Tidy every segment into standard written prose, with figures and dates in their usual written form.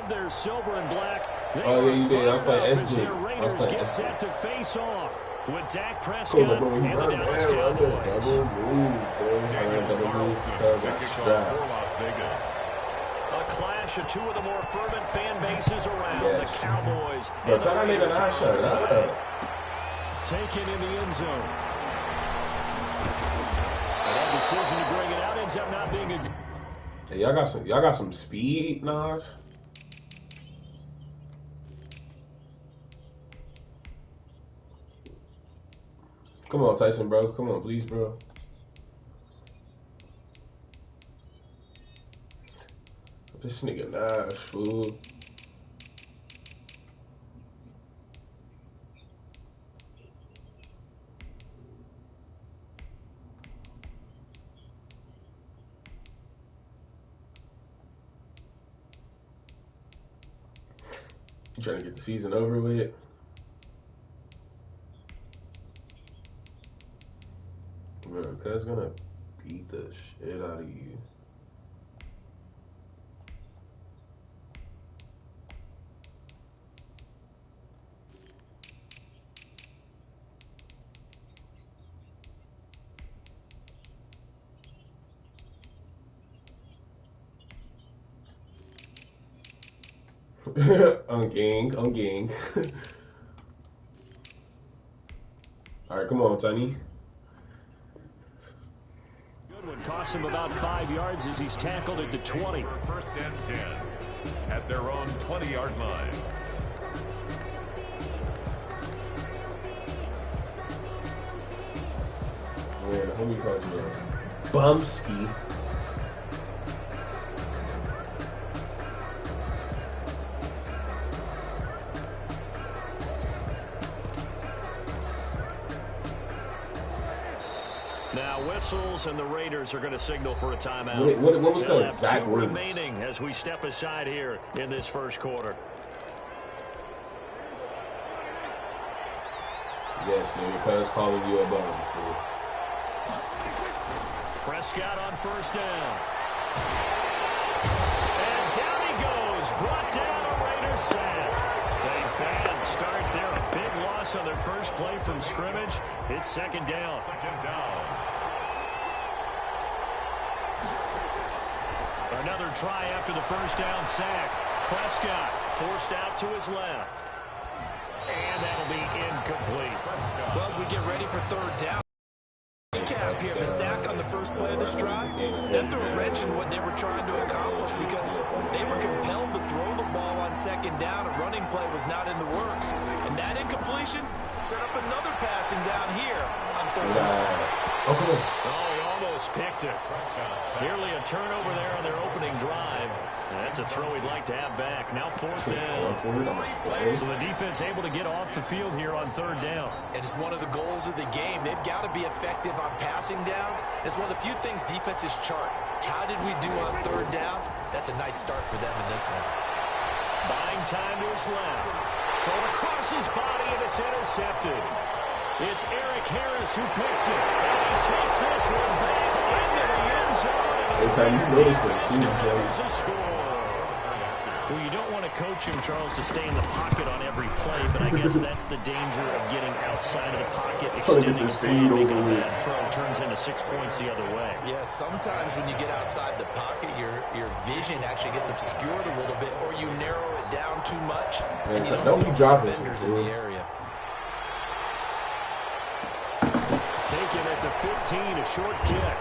of their silver and black. They oh, yeah, you did. I are played fired up as their SJ. Raiders get set to face off with Dak Prescott and the Dallas Cowboys. A clash of two of the more fervent fan bases around, the Cowboys and the Raiders. Taken in the end zone. And that decision to bring it out ends up not being a good. Hey, y'all got some speed, Nas. Come on, Tyson, bro. Come on, please, bro. This nigga Nas, fool. You trying to get the season over with? Bro, cuz gonna beat the shit out of you. On gang. All right, come on, Tiny. Good one. Cost him about 5 yards as he's tackled at the 20. First and 10 at their own 20-yard line. Man, the homie called you a bumski. Now whistles and the Raiders are going to signal for a timeout. What was the exact two word? remaining as we step aside here in this first quarter. Yes, nigga, cuz calling you a bum, fool. Prescott on first down. And down he goes. Brought down a Raiders sack. A bad start there. A big loss on their first play from scrimmage. It's second down. Another try after the first down sack. Prescott forced out to his left. And that'll be incomplete. Well, as we get ready for third down, recap here, the sack on the first play of this drive, that threw a wrench in what they were trying to accomplish because they were compelled to throw the ball on second down. A running play was not in the works. And that incompletion set up another passing down here on third down. Oh, he almost picked it. Nearly a turnover there on their opening drive. And that's a throw he'd like to have back. Now fourth down. So the defense able to get off the field here on third down. It is one of the goals of the game. They've got to be effective on passing downs. It's one of the few things defenses chart. How did we do on third down? That's a nice start for them in this one. Buying time to his left. Thrown across his body, and it's intercepted. It's Eric Harris who picks it. And he takes this one back into the end zone. Anytime you notice a score. Well, you don't want to coach him, Charles, to stay in the pocket on every play, but I guess that's the danger of getting outside of the pocket, extending the play, making a bad throw, turns into 6 points the other way. Yeah, sometimes when you get outside the pocket, your vision actually gets obscured a little bit, or you narrow it down too much, and you don't see defenders in the area. Taken at the 15, a short kick.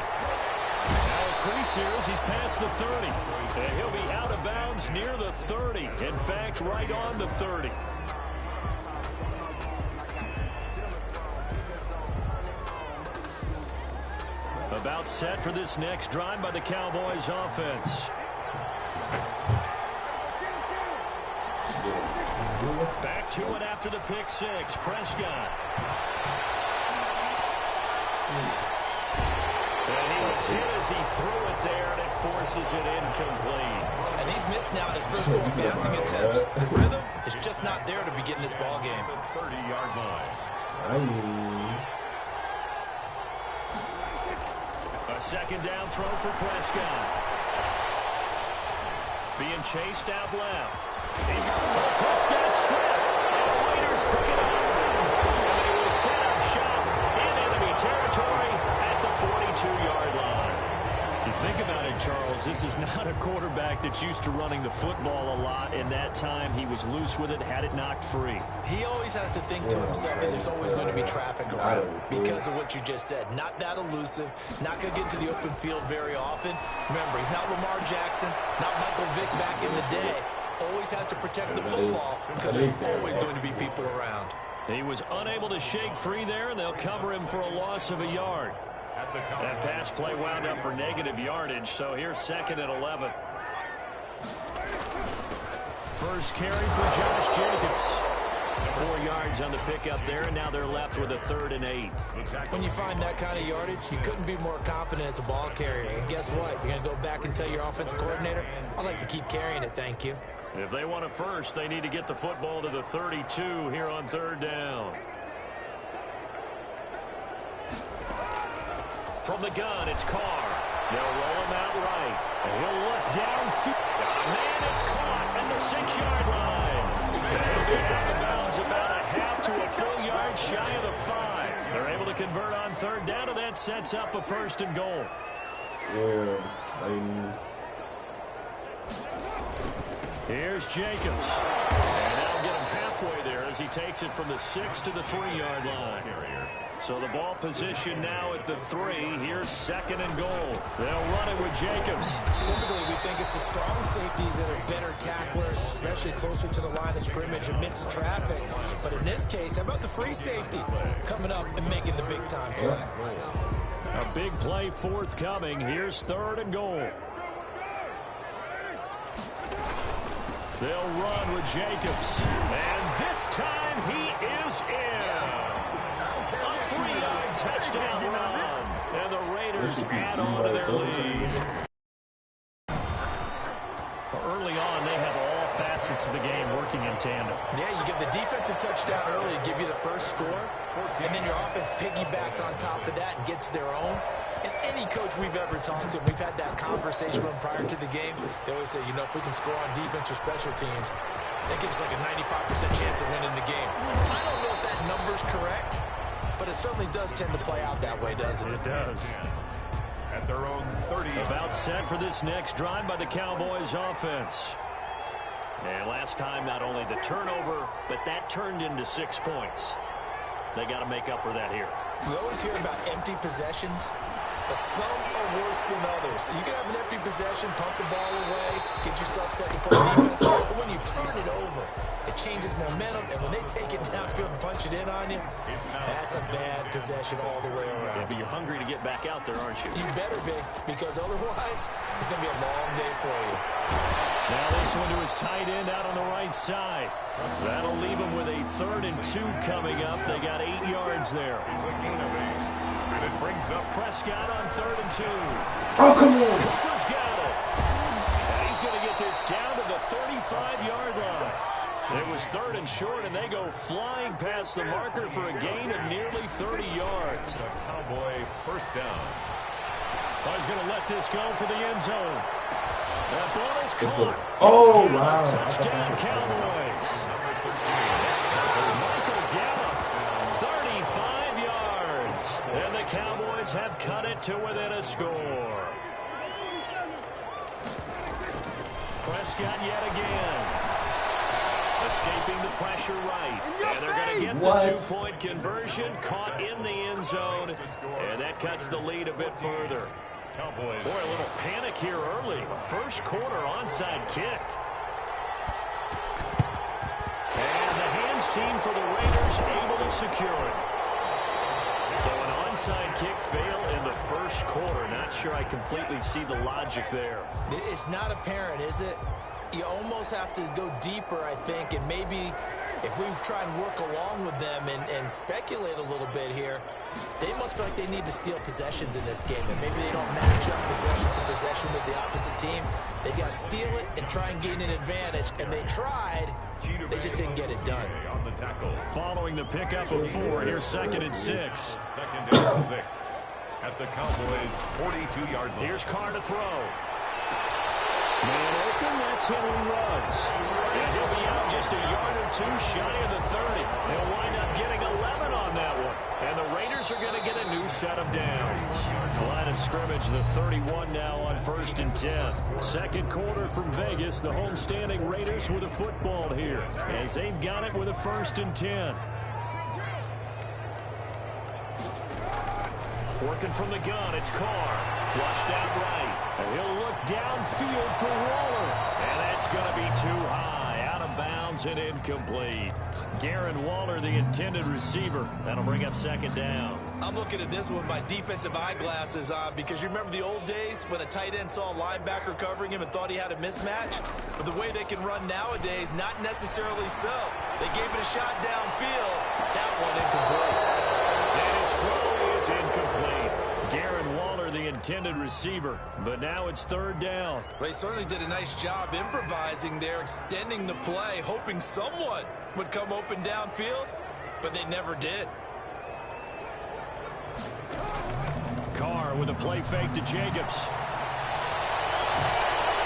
Now increase here as he's past the 30. And he'll be out of bounds near the 30. In fact, right on the 30. About set for this next drive by the Cowboys offense. Back to it after the pick six. Prescott. And he was hit as he threw it there, and it forces it incomplete. And he's missed now in his first 4 passing attempts. The rhythm is just not there to begin this ball game. 30-yard line. A second down throw for Prescott. Being chased out left. think about it, Charles, this is not a quarterback that's used to running the football a lot, and that time he was loose with it, had it knocked free. He always has to think to himself that there's always going to be traffic around because of what you just said. Not that elusive, not going to get to the open field very often. Remember, he's not Lamar Jackson, not Michael Vick back in the day. Always has to protect the football because there's always going to be people around. He was unable to shake free there, and they'll cover him for a loss of a yard. That pass play wound up for negative yardage, so here's 2nd and 11. First carry for Josh Jacobs. 4 yards on the pickup there, and now they're left with a 3rd and 8. When you find that kind of yardage, you couldn't be more confident as a ball carrier. And guess what? You're going to go back and tell your offensive coordinator, I'd like to keep carrying it, thank you. If they want it first, they need to get the football to the 32 here on 3rd down. From the gun, it's Carr. They'll roll him out right. And he'll look downfield. Man, it's caught at the 6-yard line. They'll get out of bounds about a half to a full yard shy of the 5. They're able to convert on 3rd down, and that sets up a 1st and goal. Here's Jacobs. And that'll get him halfway there as he takes it from the 6 to the 3-yard line. So the ball position now at the 3. Here's 2nd and goal. They'll run it with Jacobs. Typically, we think it's the strong safeties that are better tacklers, especially closer to the line of scrimmage amidst traffic. But in this case, how about the free safety coming up and making the big-time play? A big play forthcoming. Here's 3rd and goal. They'll run with Jacobs. And this time he is in. A 3-yard touchdown run. And the Raiders add on to their lead. Early on, they have all facets of the game working in tandem. Yeah, you get the defensive touchdown early to give you the first score, and then your offense piggybacks on top of that and gets their own. And any coach we've ever talked to, we've had that conversation with them prior to the game. They always say, you know, if we can score on defense or special teams, that gives like a 95% chance of winning the game. I don't know if that number's correct, but it certainly does tend to play out that way, doesn't it? It does. At their own 30. About set for this next drive by the Cowboys offense. And last time, not only the turnover, but that turned into 6 points. They got to make up for that here. We always hear about empty possessions, but some are worse than others. You can have an empty possession, pump the ball away, get yourself second point defense, but when you turn it over, it changes momentum, and when they take it downfield and punch it in on you, that's a bad possession all the way around. Yeah, but you're hungry to get back out there, aren't you? You better be, because otherwise, it's going to be a long day for you. Now this one to his tight end out on the right side. That'll leave him with a 3rd and 2 coming up. They got 8 yards there. And it brings up Prescott on 3rd and 2. Oh, come on. Cooper's got it. And he's going to get this down to the 35-yard line. It was 3rd and short, and they go flying past the marker for a gain of nearly 30 yards. the Cowboy first down. He's going to let this go for the end zone. That ball is caught. Oh, wow. Touchdown, Cowboys. Michael Gallup, 35 yards. And the Cowboys have cut it to within a score. Prescott yet again. Escaping the pressure right. And they're going to get the 2-point conversion. Caught in the end zone. And that cuts the lead a bit further. Cowboys. Boy, a little panic here early. First quarter onside kick. And the hands team for the Raiders able to secure it. So an onside kick fail in the first quarter. Not sure I completely see the logic there. It's not apparent, is it? You almost have to go deeper, I think, and maybe if we try and work along with them and speculate a little bit here, they must feel like they need to steal possessions in this game, and maybe they don't match up possession for possession with the opposite team. They got to steal it and try and gain an advantage, and they tried. They just didn't get it done. On the tackle. Following the pickup of 4, here's 2nd and 6. 2nd and 6 at the Cowboys' 42-yard line. Here's Carr to throw. Man open, that's Henry Ruggs. And he'll be out just a yard or 2 shy of the 30. They'll wind up getting 11 on that one. And the Raiders Cowboys are going to get a new set of downs. The line of scrimmage, the 31 now on 1st and 10. Second quarter from Vegas. The homestanding Raiders with a football here as they've got it with a 1st and 10. Working from the gun, it's Carr. Flushed out right. And he'll look downfield for Waller. And that's going to be too high. Out of bounds and incomplete. Darren Waller, the intended receiver. That'll bring up 2nd down. I'm looking at this one with my defensive eyeglasses on because you remember the old days when a tight end saw a linebacker covering him and thought he had a mismatch? But the way they can run nowadays, not necessarily so. They gave it a shot downfield. That one incomplete. And his throw is incomplete. Darren Waller, the intended receiver. But now it's 3rd down. They certainly did a nice job improvising there, extending the play, hoping someone would come open downfield, but they never did. Carr with a play fake to Jacobs.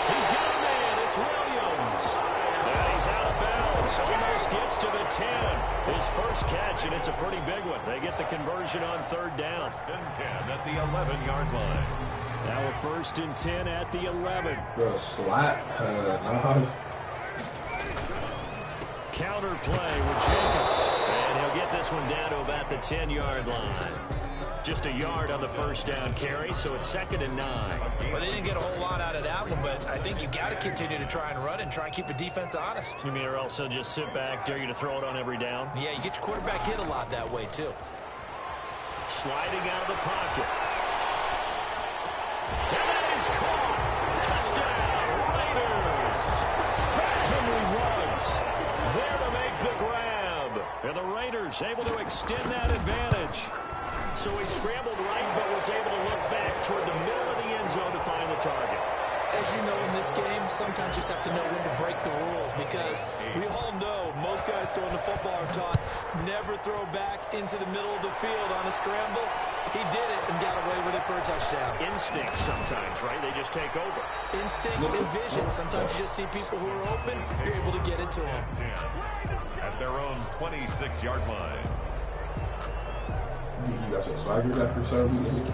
He's got a man. It's Williams. And he's out of bounds. Almost gets to the 10. His first catch, and it's a pretty big one. They get the conversion on 3rd down. 1st and 10 at the 11-yard line. Now a 1st and 10 at the 11. Bro, slap. Nice. Counter play with Jacobs. And he'll get this one down to about the 10-yard line. Just a yard on the 1st down carry, so it's 2nd and 9. Well, they didn't get a whole lot out of that one, but I think you got to continue to try and run and try and keep the defense honest. You mean or else they'll just sit back, dare you to throw it on every down? Yeah, you get your quarterback hit a lot that way, too. Sliding out of the pocket. And that is caught. Touchdown, Raiders. Henry Ruggs there to make the grab. And the Raiders able to extend that advantage. So he scrambled right, but was able to look back toward the middle of the end zone to find the target. As you know, in this game, sometimes you just have to know when to break the rules because we all know most guys throwing the football are taught never throw back into the middle of the field on a scramble. He did it and got away with it for a touchdown. Instinct sometimes, right? They just take over. Instinct and vision. Sometimes you just see people who are open, you're able to get it to them. 10 at their own 26-yard line. You got some swaggers after serving.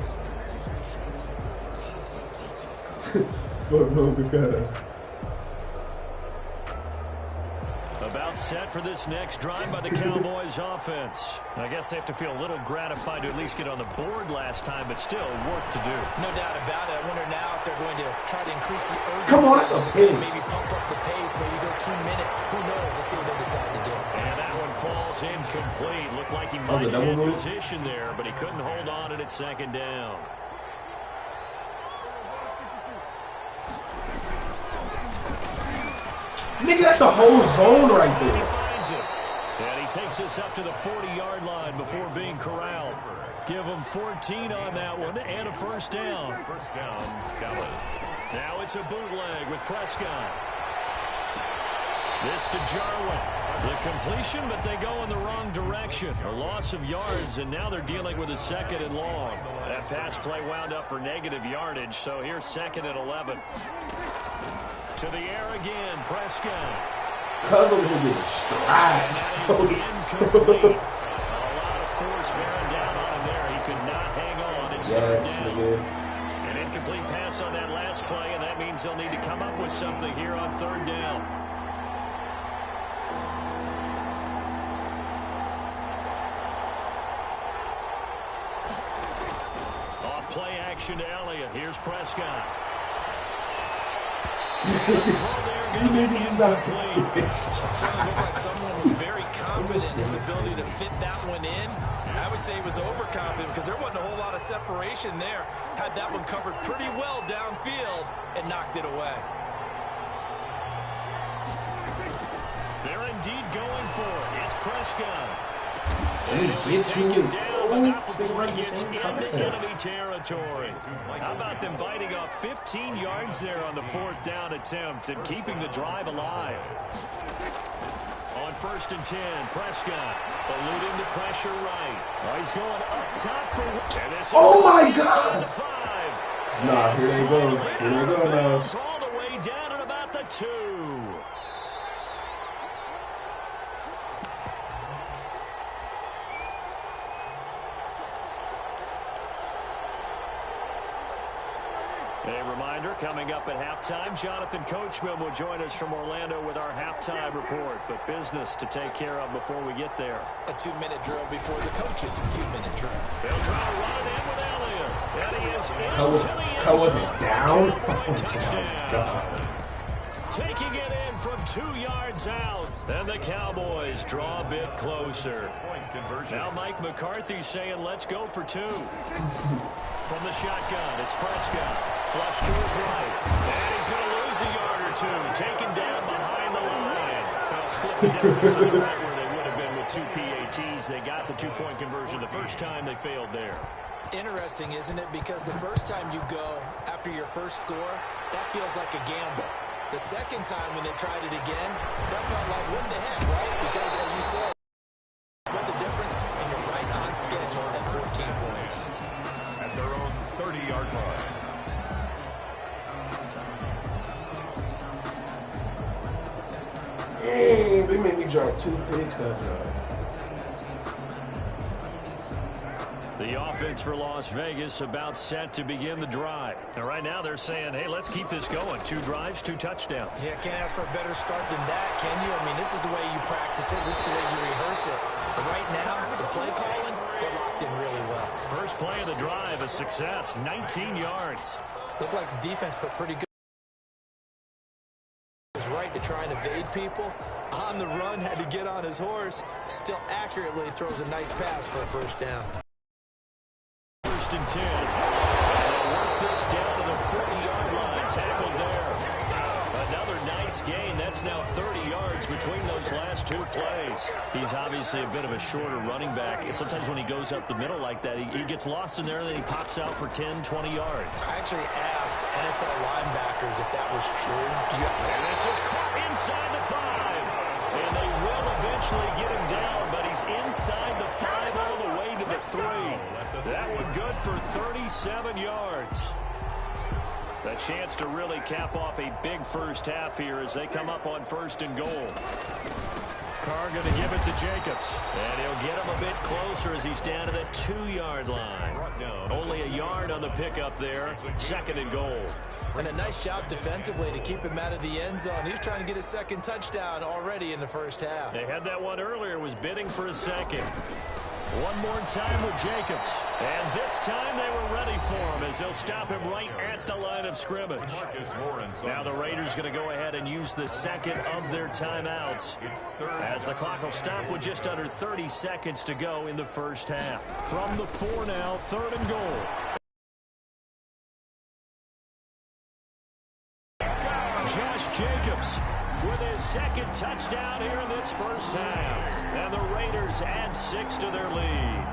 About set for this next drive by the Cowboys offense. I guess they have to feel a little gratified to at least get on the board last time, but still work to do. No doubt about it. I wonder now if they're going to try to increase the urgency. Come on, that's a pin. Maybe pump up the pace, maybe go 2-minute. Who knows? Let's see what they decide to do. And that one falls incomplete. Looked like he might have in position there, but he couldn't hold on and it's 2nd down. Nigga, that's a whole zone right He there. finds it. And he takes us up to the 40-yard line before being corralled. Give him 14 on that one and a 1st down. 1st down, Dallas. Now it's a bootleg with Prescott. This to Jarwin. The completion, but they go in the wrong direction. A loss of yards, and now they're dealing with a 2nd and long. That pass play wound up for negative yardage, so here's 2nd and 11. To the air again, Prescott. Cuz over here getting striped. That is incomplete. A lot of force bearing down on him there. He could not hang on. It's 3rd down. An incomplete pass on that last play, and that means they'll need to come up with something here on 3rd down. Off play action to Elliott. Here's Prescott. Certainly looked like someone was very confident in his ability to fit that one in. I would say he was overconfident because there wasn't a whole lot of separation there. Had that one covered pretty well downfield and knocked it away. They're indeed going for it. It's Prescott. Take him down, but not before he gets into enemy territory. How about them biting off 15 yards there on the 4th down attempt and keeping the drive alive? On 1st and 10, Prescott eluding the pressure right. Oh, he's going up top for... And this is my God! The 5. Nah, here they go. Here they go now. All the way down at about the 2. A reminder, coming up at halftime, Jonathan Coachman will join us from Orlando with our halftime report. But business to take care of before we get there. A 2-minute drill before the coach's 2-minute drill. They'll try to run it in with Elliott. And he is How was it down? Touchdown. Taking it in from 2 yards out. Then the Cowboys draw a bit closer. Now Mike McCarthy saying, let's go for 2. From the shotgun, it's Prescott. Flush to his right. And he's going to lose a yard or 2. Taken down behind the line. They'll split the difference on the right where they would have been with 2 PATs. They got the 2-point conversion the first time. They failed there. Interesting, isn't it? Because the first time you go after your first score, that feels like a gamble. The second time when they tried it again, that felt like what the heck, right? Because as you said, what the difference, and you're right on schedule at 14 points. At their own 30-yard line. Dang, they made me drop 2 picks that time. The offense for Las Vegas about set to begin the drive. And right now they're saying, hey, let's keep this going. 2 drives, 2 touchdowns. Yeah, can't ask for a better start than that, can you? I mean, this is the way you practice it. This is the way you rehearse it. But right now, the play calling, they're locked in really well. First play of the drive, a success, 19 yards. Looked like the defense put pretty good. Was right to try and evade people. On the run, had to get on his horse. Still accurately throws a nice pass for a first down. First and 10. They'll work this down to the 40-yard line. Tackled there. Another nice gain. That's now 30 yards between those last 2 plays. He's obviously a bit of a shorter running back. Sometimes when he goes up the middle like that, he gets lost in there, and then he pops out for 10, 20 yards. I actually asked NFL linebackers if that was true. And this is caught inside the 5. And they will eventually get him down, but he's inside the 5 all the way to the 3. That one good for 37 yards. A chance to really cap off a big first half here as they come up on 1st and goal. Carr going to give it to Jacobs. And he'll get him a bit closer as he's down to the 2-yard line. Only a yard on the pickup there. 2nd and goal. And a nice job defensively to keep him out of the end zone. He's trying to get his 2nd touchdown already in the first half. They had that one earlier, was bidding for a 2nd. One more time with Jacobs. And this time they were ready for him as they'll stop him right at the line of scrimmage. Now the Raiders going to go ahead and use the 2nd of their timeouts as the clock will stop with just under 30 seconds to go in the first half. From the 4 now, 3rd and goal. Josh Jacobs with his 2nd touchdown here in this first half. And the Raiders add 6 to their lead.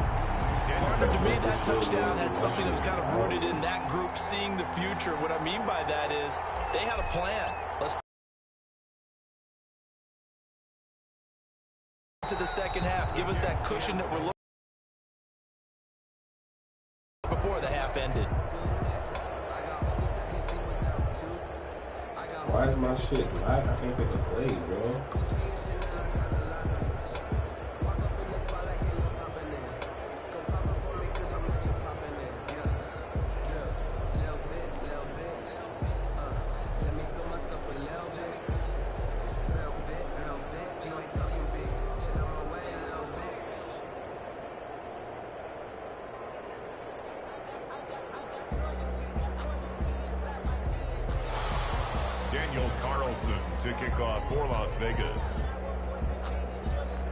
Partner, to me, that touchdown had something that was kind of rooted in that group seeing the future. What I mean by that is they had a plan. Let's to the second half. Give us that cushion that we're looking before the half ended. Why is my shit black? I can't pick a play, bro. To kick off for Las Vegas.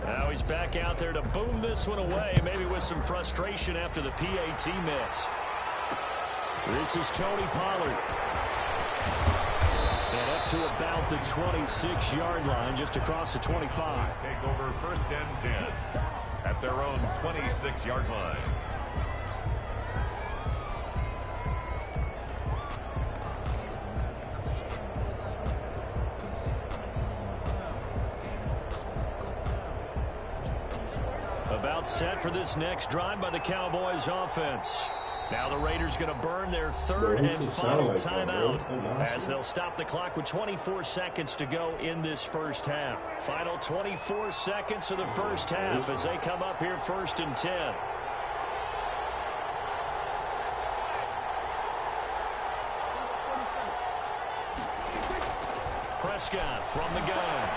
Now he's back out there to boom this one away, maybe with some frustration after the PAT miss. This is Tony Pollard. And up to about the 26-yard line, just across the 25. Take over 1st and 10 at their own 26-yard line. About set for this next drive by the Cowboys offense. Now the Raiders going to burn their 3rd and final timeout as they'll stop the clock with 24 seconds to go in this first half. Final 24 seconds of the first half as they come up here 1st and 10. Prescott from the gun.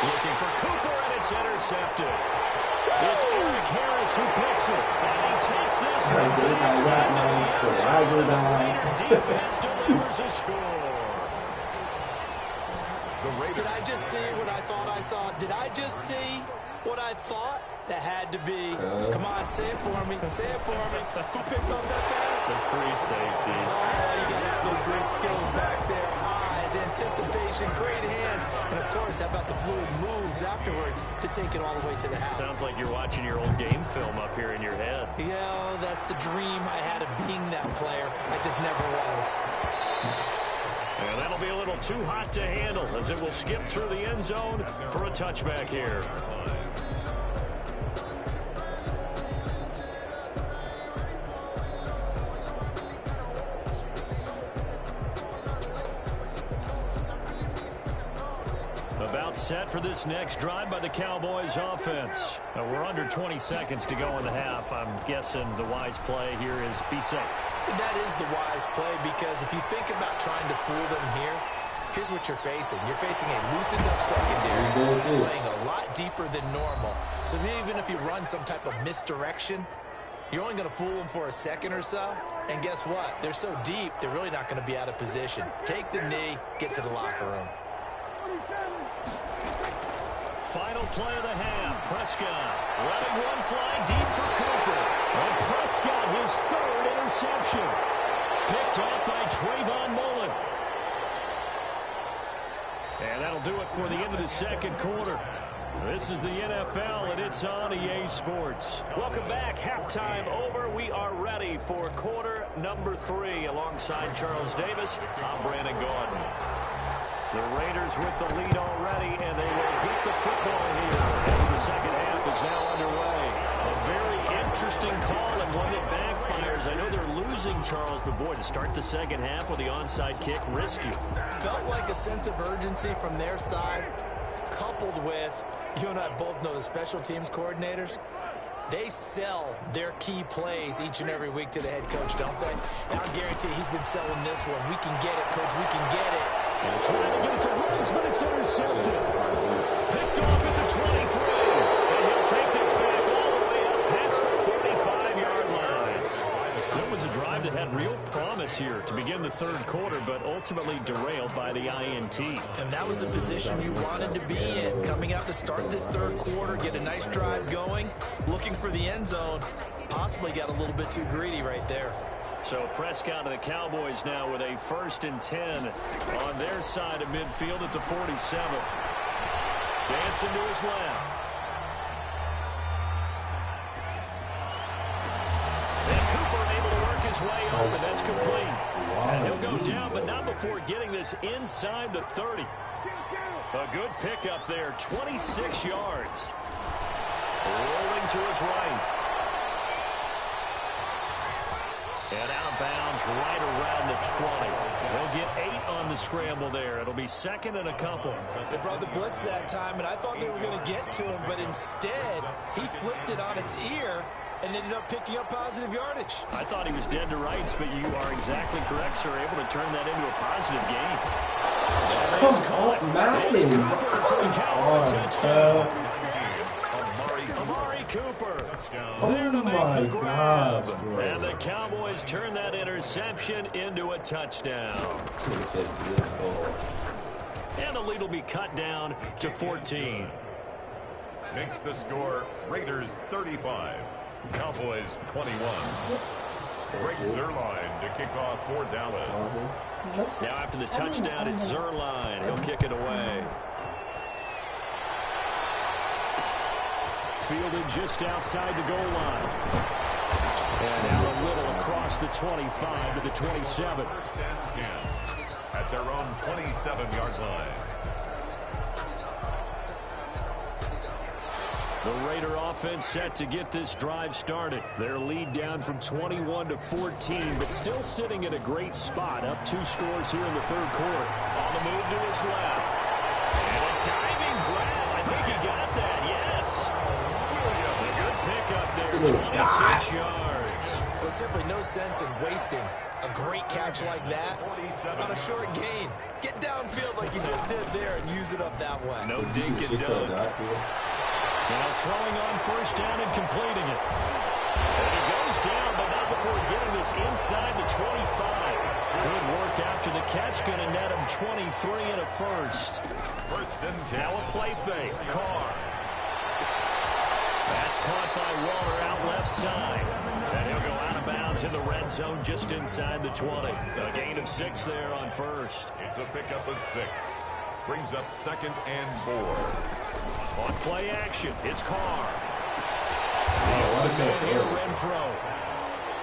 Looking for Cooper, and it's intercepted. It's Eric Harris who picks it, and he takes this one back. Defense delivers a score. Did I just see what I thought I saw? Did I just see what I thought? That had to be. Come on, say it for me. Say it for me. Who picked up that pass? A free safety. Oh, you got to have those great skills back there. Eyes, anticipation, great hands. And, of course, how about the fluid moves afterwards to take it all the way to the house? Sounds like you're watching your old game film up here in your head. Yeah, that's the dream I had of being that player. I just never was. And that'll be a little too hot to handle as it will skip through the end zone for a touchback here. About set for this next drive by the Cowboys offense. We're under 20 seconds to go in the half. I'm guessing the wise play here is be safe. That is the wise play because if you think about trying to fool them here, here's what you're facing. You're facing a loosened up secondary playing a lot deeper than normal. So even if you run some type of misdirection, you're only going to fool them for a second or so. And guess what? They're so deep, they're really not going to be out of position. Take the knee, get to the locker room. Final play of the half. Prescott letting one fly deep for Cooper. And Prescott, his third interception. Picked off by Trayvon Mullen. And that'll do it for the end of the second quarter. This is the NFL, and it's on EA Sports. Welcome back. Halftime over. We are ready for quarter number 3. Alongside Charles Davis, I'm Brandon Gordon. The Raiders with the lead already, and they will get the football here as the second half is now underway. A very interesting call and one that backfires. I know they're losing, Charles, but boy, to start the second half with the onside kick, risky. Felt like a sense of urgency from their side, coupled with, you and I both know the special teams coordinators, they sell their key plays each and every week to the head coach, don't they? And I guarantee he's been selling this one. We can get it, coach. We can get it. And trying to get it to Rhodes, but it's intercepted. Picked off at the 23. And he'll take this back all the way up past the 45-yard line. So it was a drive that had real promise here to begin the third quarter, but ultimately derailed by the INT. And that was the position you wanted to be in. Coming out to start this third quarter, get a nice drive going, looking for the end zone. Possibly got a little bit too greedy right there. So Prescott and the Cowboys now with a 1st and 10 on their side of midfield at the 47. Dancing to his left. And Cooper able to work his way up, and that's complete. And he'll go down, but not before getting this inside the 30. A good pickup there, 26 yards. Rolling to his right. And out of bounds right around the 20. They'll get 8 on the scramble there. It'll be 2nd and a couple. They brought the blitz that time, and I thought they were going to get to him, but instead he flipped it on its ear and ended up picking up positive yardage. I thought he was dead to rights, but you are exactly correct, sir. Able to turn that into a positive gain. Come on, Madden. It's Cooper for the Cowboy touchdown. Amari Cooper. There to make the grab. And the Cowboys turn that interception into a touchdown. And the lead will be cut down to 14. Makes the score Raiders 35, Cowboys 21. Greg Zuerlein to kick off for Dallas. Now after the touchdown, it's Zuerlein. He'll kick it away. Fielded just outside the goal line. And now a little across the 25 to the 27. First and 10 at their own 27-yard line. The Raider offense set to get this drive started. Their lead down from 21 to 14, but still sitting at a great spot. Up 2 scores here in the third quarter. On the move to his left. And a diving grab. I think he got that, yes. A good pickup there, 26 yards. There's simply no sense in wasting a great catch like that on a short gain. Get downfield like you just did there and use it up that way. No dink and dunk. Now throwing on first down and completing it. And he goes down, but not before getting this inside the 25. Good work after the catch. Going to net him 23 and a first. Now a play fake. Carr. That's caught by Waller out left side. And he'll go out of bounds in the red zone just inside the 20. A gain of 6 there on first. It's a pickup of 6. Brings up 2nd and 4. On play action, it's Carr. The man here, Renfro.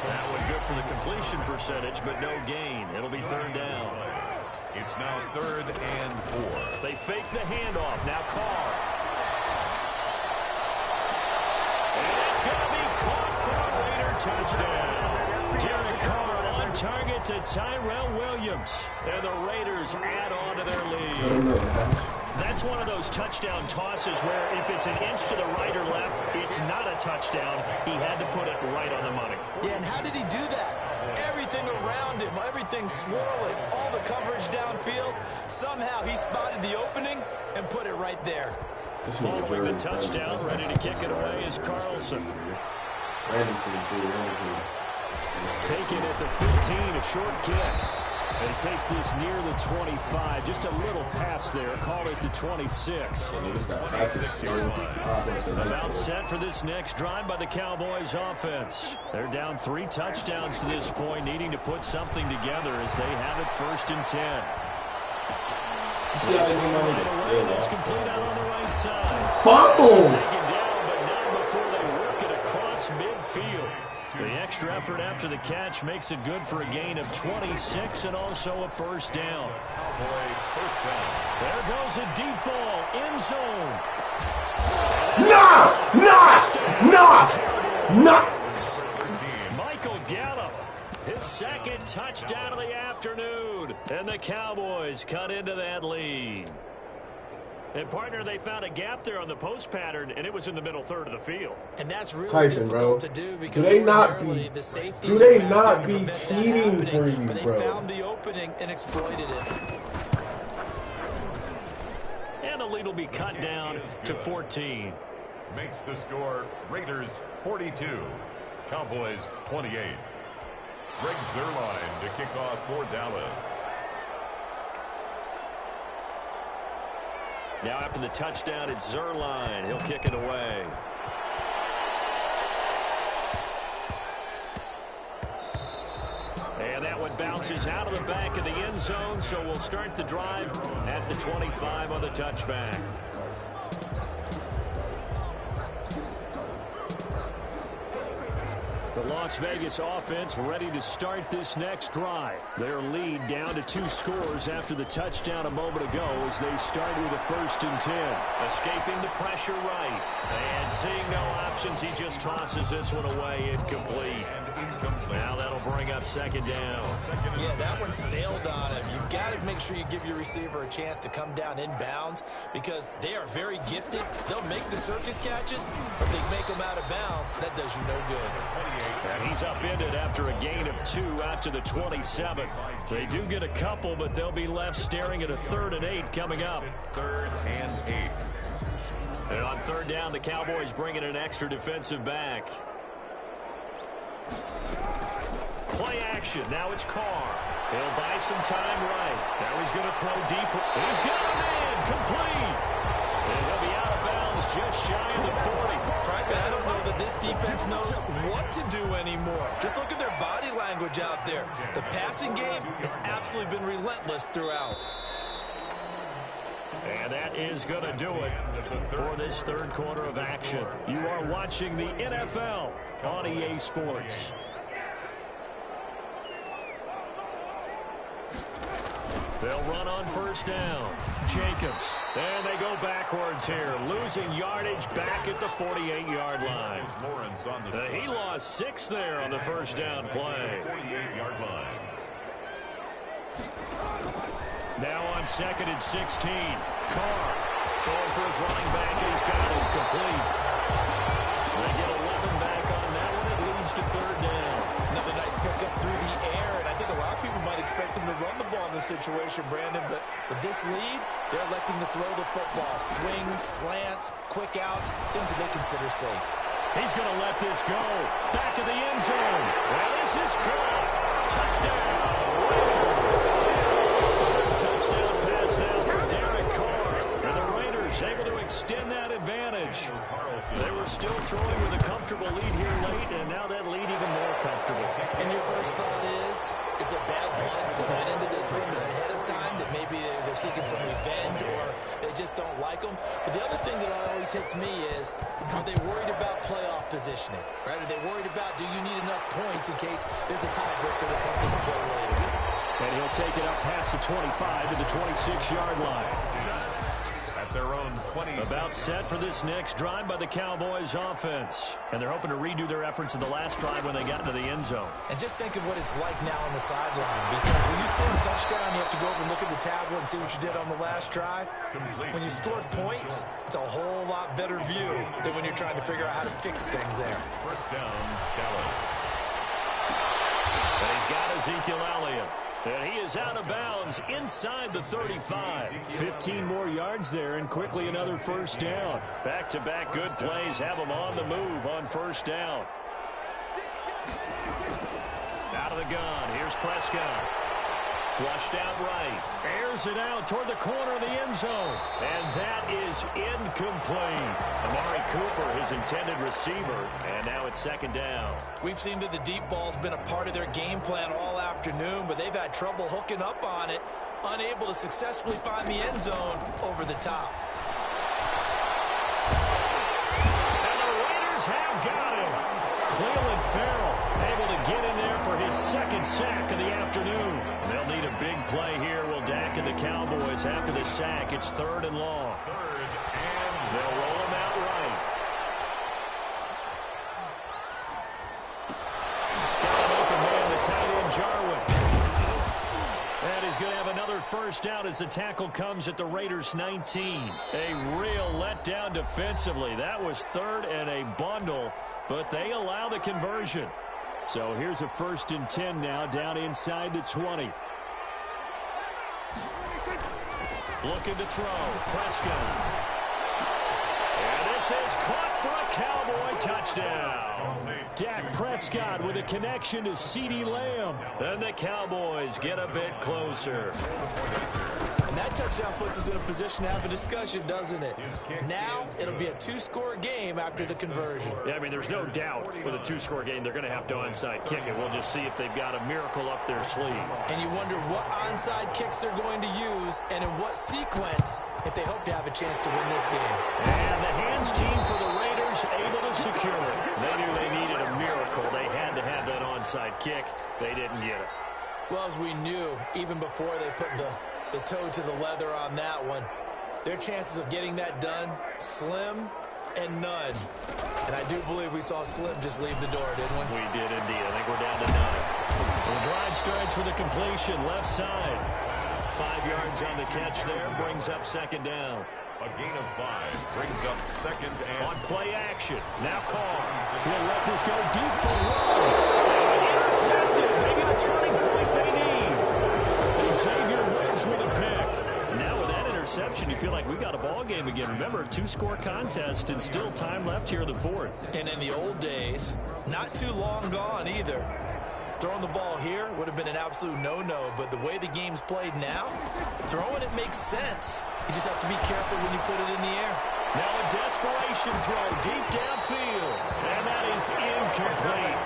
That one good for the completion percentage, but no gain. It'll be 3rd down. It's now 3rd and 4. They fake the handoff. Now Carr. And it's going to be caught for a Raider touchdown. Derek Carr on target to Tyrell Williams. And the Raiders add on to their lead. That's one of those touchdown tosses where if it's an inch to the right or left, it's not a touchdown. He had to put it right on the money. Yeah, and how did he do that? Everything around him, everything swirling, all the coverage downfield. Somehow he spotted the opening and put it right there. Following the touchdown, ready to kick it away is Carlson. Taken at the 15, a short kick. And he takes this near the 25. Just a little pass there. Call it the 26. About set for this next drive by the Cowboys offense. They're down 3 touchdowns to this point, needing to put something together as they have it 1st and 10. Right away, that's complete out on the right side. Fumble! Taken down, but not before they work it across midfield. The extra effort after the catch makes it good for a gain of 26 and also a 1st down. There goes a deep ball, end zone. Michael Gallup, his 2nd touchdown of the afternoon. And the Cowboys cut into that lead. And, partner, they found a gap there on the post pattern, and it was in the middle 3rd of the field. And that's really Tyson, difficult bro. to do because Do they not be cheating for you, but they bro? found the opening and exploited it. And the lead will be cut down to 14. Makes the score Raiders 42, Cowboys 28. Greg Zuerlein to kick off for Dallas. Now after the touchdown, it's Zuerlein. He'll kick it away. And that one bounces out of the back of the end zone, so we'll start the drive at the 25 on the touchback. The Las Vegas offense ready to start this next drive. Their lead down to 2 scores after the touchdown a moment ago as they start with a 1st and 10. Escaping the pressure right. And seeing no options, he just tosses this one away incomplete. Now that'll bring up 2nd down. Yeah, that one sailed on him. You've got to make sure you give your receiver a chance to come down inbounds because they are very gifted. They'll make the circus catches, but they make them out of bounds. That does you no good. And he's upended after a gain of 2 out to the 27. They do get a couple, but they'll be left staring at a 3rd and 8 coming up. 3rd and 8. And on 3rd down, the Cowboys bring in an extra defensive back. Play action. Now it's Carr. He'll buy some time right. Now he's going to throw deep. He's got a man. Complete. And he'll be out of bounds just shy of the 40. Frankly, I don't know that this defense knows what to do anymore. Just look at their body language out there. The passing game has absolutely been relentless throughout. And that is going to do it for this 3rd quarter of action. You are watching the NFL on EA Sports. They'll run on 1st down. Jacobs. And they go backwards here. Losing yardage back at the 48-yard line. He lost 6 there on the 1st down play. 48-yard line. Now on 2nd and 16. Carr throwing for his running back, and he's got it complete. They get 11 back on that one. It leads to 3rd down. Another nice pickup through the air, and I think a expect them to run the ball in this situation, Brandon, but with this lead, they're electing to throw the football. Swings, slants, quick outs, things that they consider safe. He's going to let this go. Back of the end zone. Well, this is caught. Touchdown. Third touchdown pass now for Derek Carr. And the Raiders able to extend that advantage. They were still throwing with a comfortable lead here late, and now that lead even more comfortable. And your first thought is it bad blood that went into this one ahead of time, that maybe they're seeking some revenge or they just don't like them? But the other thing that always hits me is, are they worried about playoff positioning? Right? Are they worried about, do you need enough points in case there's a tiebreaker that comes into play later? And he'll take it up past the 25 to the 26-yard line. At their own 20. About set for this next drive by the Cowboys offense. And they're hoping to redo their efforts in the last drive when they got into the end zone. And just think of what it's like now on the sideline. Because when you score a touchdown, you have to go over and look at the tablet and see what you did on the last drive. When you scored points, it's a whole lot better view than when you're trying to figure out how to fix things there. First down, Dallas. And he's got Ezekiel Elliott. And he is out of bounds inside the 35. 15 more yards there, and quickly another first down. Back-to-back good plays have him on the move on first down. Out of the gun. Here's Prescott. Flushed out right. Airs it out toward the corner of the end zone. And that is incomplete. Amari Cooper, his intended receiver. And now it's second down. We've seen that the deep ball's been a part of their game plan all afternoon, but they've had trouble hooking up on it, unable to successfully find the end zone over the top. And the Raiders have got him. Cleveland Farrell able to get in there for his second sack of the afternoon. They'll need a big play here. Will Dak and the Cowboys after the sack. It's third and long. Third and they'll roll him out right. Got an open man, the tight end Jarwin. And he's going to have another first down as the tackle comes at the Raiders' 19. A real letdown defensively. That was third and a bundle, but they allow the conversion. So here's a 1st and 10 now, down inside the 20. Looking to throw. Prescott. And this is caught for a Cowboy touchdown. Dak Prescott with a connection to CeeDee Lamb. And the Cowboys get a bit closer. And that touchdown puts us in a position to have a discussion, doesn't it? Now it'll be a 2-score game after the conversion. Yeah, I mean, there's no doubt with a 2-score game they're going to have to onside kick it. We'll just see if they've got a miracle up their sleeve. And you wonder what onside kicks they're going to use and in what sequence if they hope to have a chance to win this game. And the hands team for the Raiders able to secure it. They knew they needed a miracle. They had to have that onside kick. They didn't get it. Well, as we knew, even before they put the toe to the leather on that one, their chances of getting that done, slim and none. And I do believe we saw Slim just leave the door, didn't we? We did indeed. I think we're down to none. The drive starts with a completion, left side. 5 yards on the catch there, brings up second down. A gain of 5 brings up second and... On play action, now Carr. He'll let this go deep for Ruggs. Intercepted, maybe the turning point they need. Xavier Ruggs with a pick. Now with that interception, you feel like we got a ball game again. Remember, a 2-score contest and still time left here in the fourth. And in the old days, not too long gone either. Throwing the ball here would have been an absolute no-no, but the way the game's played now, throwing it makes sense. You just have to be careful when you put it in the air. Now a desperation throw deep downfield, and that is incomplete.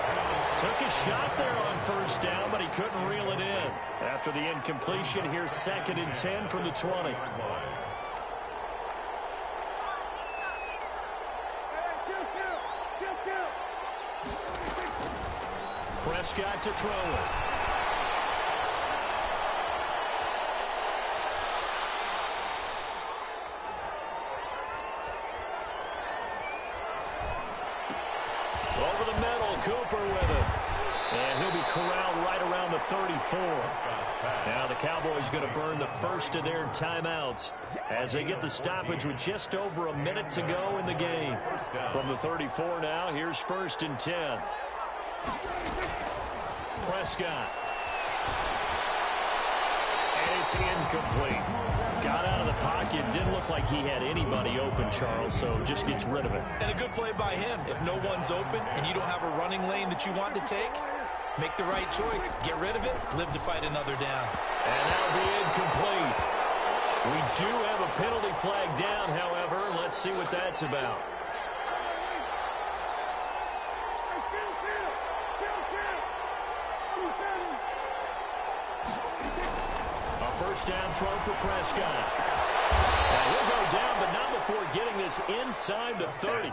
Took a shot there on first down, but he couldn't reel it in. After the incompletion, here's 2nd and 10 from the 20. Prescott to throw it. Over the middle, Cooper with it. And he'll be corralled right around the 34. Now the Cowboys going to burn the first of their timeouts as they get the stoppage with just over a minute to go in the game. From the 34 now, here's 1st and 10. Prescott. It's incomplete. Got out of the pocket. Didn't look like he had anybody open, Charles, so just gets rid of it. And a good play by him. If no one's open and you don't have a running lane that you want to take, make the right choice. Get rid of it. Live to fight another down. And that'll be incomplete. We do have a penalty flag down, however. Let's see what that's about. A first down throw for Prescott. Now he'll go down, but not before getting this inside the 30.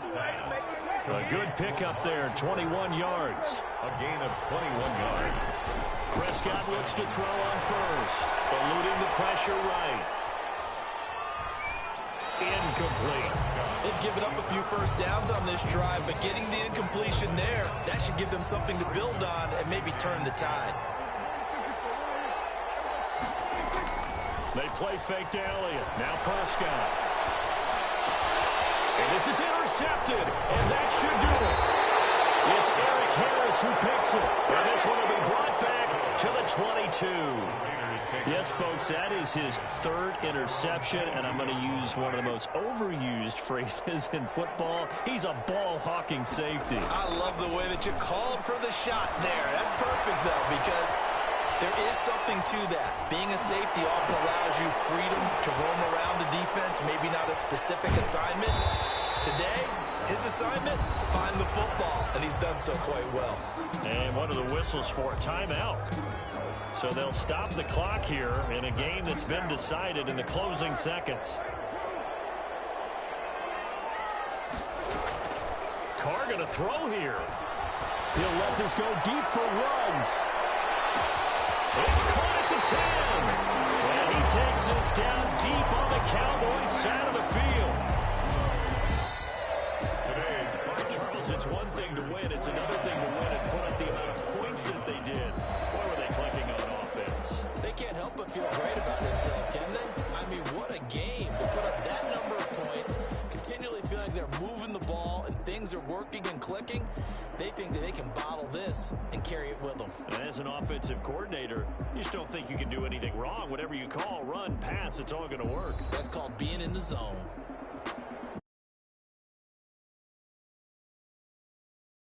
A good pickup there, 21 yards. A gain of 21 yards. Prescott looks to throw on first, eluding the pressure right. Incomplete. They've given up a few first downs on this drive, but getting the incompletion there, that should give them something to build on and maybe turn the tide. They play fake to Elliott. Now Prescott. And this is intercepted, and that should do it. It's Eric Harris who picks it. And this one will be brought back to the 22. Yes, folks, that is his third interception, and I'm going to use one of the most overused phrases in football. He's a ball-hawking safety. I love the way that you called for the shot there. That's perfect, though, because there is something to that. Being a safety often allows you freedom to roam around the defense, maybe not a specific assignment. Today, his assignment, find the football, and he's done so quite well. And what are the whistles for? Timeout. So they'll stop the clock here in a game that's been decided in the closing seconds. Carr going to throw here. He'll let this go deep for runs. It's caught at the 10. And he takes this down deep on the Cowboys side of the field. Charles, it's one thing to win. It's another thing to win and put up the amount of points that they did. Boy, were they clicking on offense. They can't help but feel great about themselves, can they? I mean, what a game to put up that number of points, continually feel like they're moving the ball and things are working and clicking. They think that they can bottle this and carry it with them. And as an offensive coordinator, you just don't think you can do anything wrong. Whatever you call, run, pass, it's all going to work. That's called being in the zone.